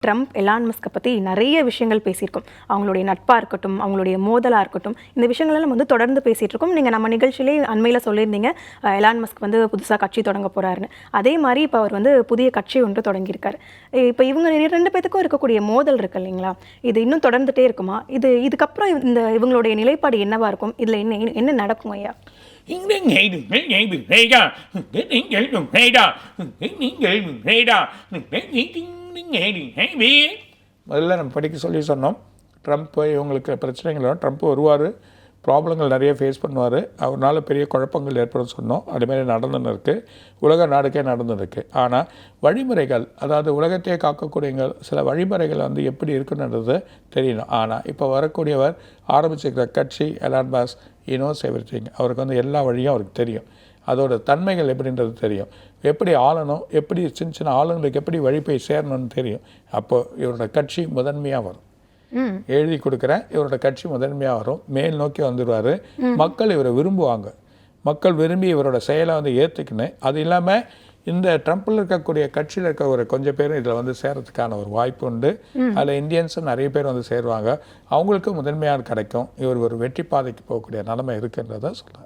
Trump, Elon மஸ்கை பற்றி நிறைய விஷயங்கள் பேசியிருக்கோம். அவங்களுடைய நட்பாக இருக்கட்டும், அவங்களுடைய மோதலாக இருக்கட்டும், இந்த விஷயங்கள்லாம் நம்ம வந்து தொடர்ந்து பேசிகிட்டு இருக்கோம். நீங்கள் நம்ம நிகழ்ச்சியிலே அண்மையில் சொல்லியிருந்தீங்க, எலான் மஸ்க் வந்து புதுசாக கட்சி தொடங்க போகிறாருன்னு. அதே மாதிரி இப்போ அவர் வந்து புதிய கட்சி ஒன்று தொடங்கியிருக்காரு. இப்போ இவங்க 2 பேத்துக்கும் இருக்கக்கூடிய மோதல் இருக்கு இல்லைங்களா, இது இன்னும் தொடர்ந்துகிட்டே இருக்குமா? இதுக்கப்புறம் இவங்களுடைய நிலைப்பாடு என்னவா இருக்கும்? இதில் என்ன நடக்கும் ஐயா? முதல்ல நம்ம படிக்க சொன்னோம். ட்ரம்ப் இவங்களுக்கு பிரச்சனைகள் வரும். ட்ரம்ப் வருவார், ப்ராப்ளங்கள் நிறைய ஃபேஸ் பண்ணுவார், அவரால் பெரிய குழப்பங்கள் ஏற்படும் சொன்னோம். அதுமாரி நடந்துன்னு இருக்குது, உலக நாடுக்கே நடந்துருக்கு. ஆனால் வழிமுறைகள், அதாவது உலகத்தையே காக்கக்கூடிய சில வழிமுறைகள் வந்து எப்படி இருக்குன்றது தெரியணும். ஆனால் இப்போ வரக்கூடியவர் ஆரம்பிச்சிருக்கிற கட்சி எலான் மஸ்க் இனோஸ் எவ்ரிதிங். அவருக்கு வந்து எல்லா வழியும் அவருக்கு தெரியும், அதோட தன்மைகள் எப்படின்றது தெரியும், எப்படி ஆளணும், எப்படி சின்ன சின்ன ஆளுங்களுக்கு எப்படி வழி போய் சேரணும்னு தெரியும். அப்போது இவரோட கட்சி முதன்மையாக வரும். எழுதி கொடுக்குறேன், இவரோட கட்சி முதன்மையாக வரும், மேல் நோக்கி வந்துடுவார். மக்கள் இவரை விரும்புவாங்க, மக்கள் விரும்பி இவரோட செயலை வந்து ஏற்றுக்கணும். அது இல்லாமல் இந்த ட்ரம்பில் இருக்கக்கூடிய கட்சியில் இருக்க ஒரு கொஞ்சம் பேர் இதில் வந்து சேரத்துக்கான ஒரு வாய்ப்பு உண்டு. அதில் இந்தியன்ஸும் நிறைய பேர் வந்து சேருவாங்க, அவங்களுக்கு முதன்மையாக கிடைக்கும். இவர் ஒரு வெற்றி பாதைக்கு போகக்கூடிய நிலைமை இருக்குன்றதை சொல்கிறார்.